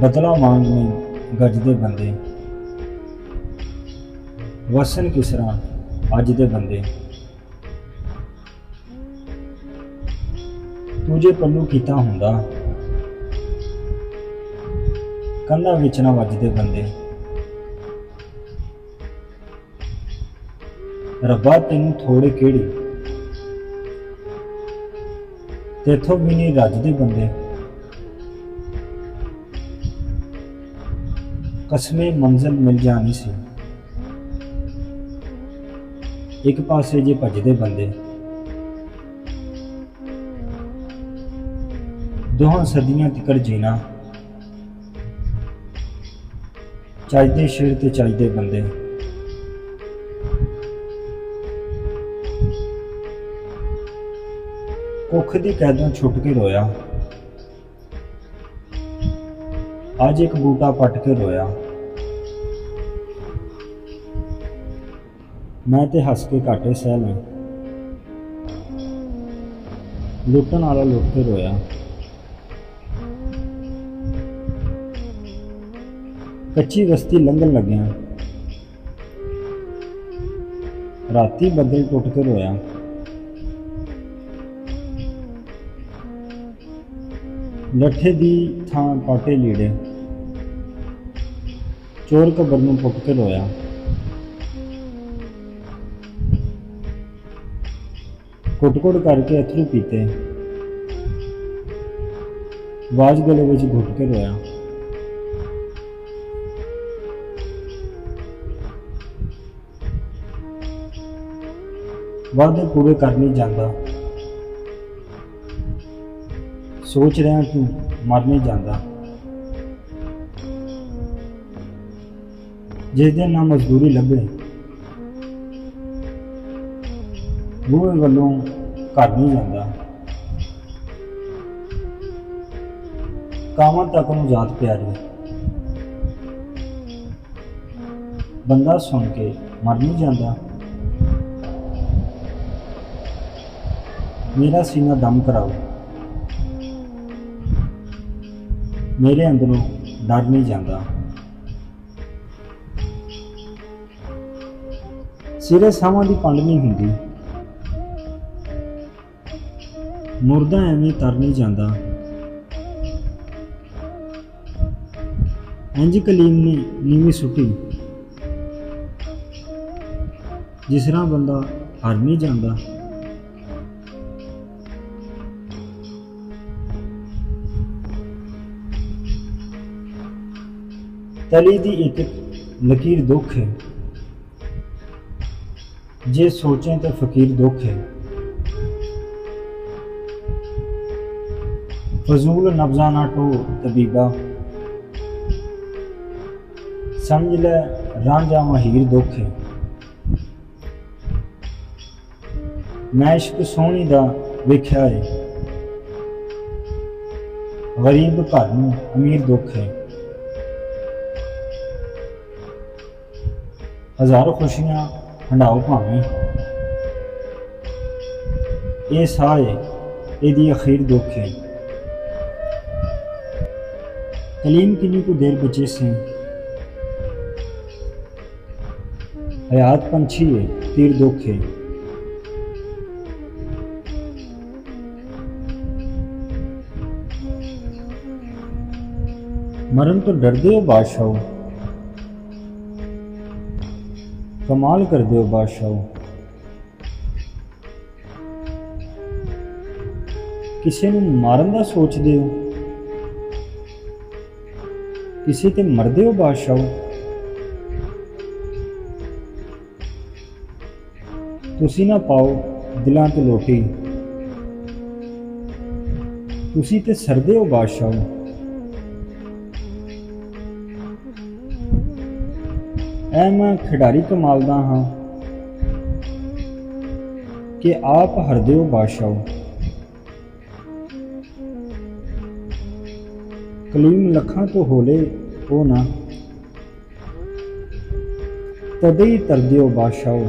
ਬਦਲਾ ਵਾਂਗ ਨੇ ਗੱਜਦੇ ਬੰਦੇ, ਵਸਣ ਕਿਸ ਤਰ੍ਹਾਂ ਅੱਜ ਦੇ ਬੰਦੇ। ਤੂੰ ਜੇ ਪੱਲੂ ਕੀਤਾ ਹੁੰਦਾ, ਕੰਧਾਂ ਵਿੱਚ ਨਾ ਵੱਜਦੇ ਬੰਦੇ। ਰੱਬਾ ਤੈਨੂੰ ਥੋੜੇ ਕਿਹੜੇ, ਤੇਥੋਂ ਵੀ ਨਹੀਂ ਰੱਜਦੇ ਬੰਦੇ। ਕਸਮੇ ਮੰਜ਼ਿਲ ਮਿਲ ਜਾਣੀ ਸੀ, ਇੱਕ ਪਾਸੇ ਜੇ ਭੱਜਦੇ ਬੰਦੇ। ਦੋਹਾਂ ਸਦੀਆਂ ਤਿਕਰ ਜੀਣਾ, ਚਾਹੀਦੇ ਸ਼ੇਰ ਤੇ ਚਾਹੀਦੇ ਬੰਦੇ। ਕੁੱਖ ਦੀ ਕੈਦੋਂ ਛੁੱਟ ਕੇ ਰੋਇਆ, ਅੱਜ ਇੱਕ ਬੂਟਾ ਪੱਟ ਕੇ ਰੋਇਆ। ਮੈਂ ਤੇ ਹੱਸ ਕੇ ਘਾਟੇ ਸਹਿ ਲਾਂ, ਲੁੱਟਣ ਵਾਲਾ ਲੁੱਟ ਕੇ ਰੋਇਆ। ਕੱਚੀ ਬਸਤੀ ਲੰਘਣ ਲੱਗਿਆ, ਰਾਤੀ ਬੱਦਲ ਟੁੱਟ ਕੇ ਰੋਇਆ। ਲੱਠੇ ਦੀ ਥਾਂ ਪਾਟੇ ਲੀੜੇ, ਚੋਰ ਕਬਰ ਨੂੰ ਪੁੱਟ ਕੇ ਰੋਇਆ। ਘੁੱਟ-ਘੁੱਟ ਕਰਕੇ ਅਥਰੂ ਪੀਤੇ, ਆਵਾਜ਼ ਗਲੇ ਵਿੱਚ ਘੁੱਟ ਕੇ ਰੋਇਆ। ਵਾਅਦੇ ਪੂਰੇ ਕਰ ਨਹੀਂ ਜਾਂਦਾ, ਸੋਚ ਰਿਹਾ ਤੂੰ ਮਰ ਨਹੀਂ ਜਾਂਦਾ। ਜਿਸ ਦਿਨ ਨਾ ਮਜ਼ਦੂਰੀ ਲੱਭੇ, ਬੂਹੇ ਵੱਲੋਂ ਘਰ ਨਹੀਂ ਜਾਂਦਾ। ਕਾਵਾਂ ਤੱਕ ਨੂੰ ਯਾਦ ਪਿਆਰੀ, ਬੰਦਾ ਸੁਣ ਕੇ ਮਰ ਨਹੀਂ ਜਾਂਦਾ। ਮੇਰਾ ਸੀਨਾ ਦਮ ਕਰਾਓ, ਮੇਰੇ ਅੰਦਰੋਂ ਡਰ ਨਹੀਂ ਜਾਂਦਾ। ਸਿਰੇ ਸਾਵਾਂ ਦੀ ਪੰਡ ਨਹੀਂ ਹੁੰਦੀ, ਮੁਰਦਾ ਐਵੇਂ ਤਰ ਨਹੀਂ ਜਾਂਦਾ। ਇੰਜ ਕਲੀਮ ਨੇ ਨੀਵੀਂ ਸੁੱਟੀ, ਜਿਸ ਤਰ੍ਹਾਂ ਬੰਦਾ ਹਾਰ ਨਹੀਂ ਜਾਂਦਾ। ਤਲੀ ਦੀ ਇੱਕ ਲਕੀਰ ਦੁੱਖ ਹੈ, ਜੇ ਸੋਚें तो फकीर दुख है। फजूल नब्जा ना टो तबीबा, समझ ले रांझा महीर दुख है। मैं इश्क सोहनी दा वेख्या है, गरीब घर नूं अमीर दुख है। हज़ारों खुशियां हंडाओ भावें, ये साह है एदी अखीर दुख है। कलीम किन्नी को देर बचे से, हयात पंछी है तीर दुख है। मरण तो डरदे हो बादशाहो, कमाल कर दे बादशाहो। किसी नूं मारन दा सोचदे हो, किसी ते मरदे हो बादशाहो। तुसी ना पाओ दिलां ते लोटी, तुसी ते सरदे हो बादशाहो। ऐ मैं खिडारी कमाल दा हाँ, कि आप हरदे हो बादशाहो। कलीम लखां तो होले हो ना, तदे ही तरदे हो बादशाहो।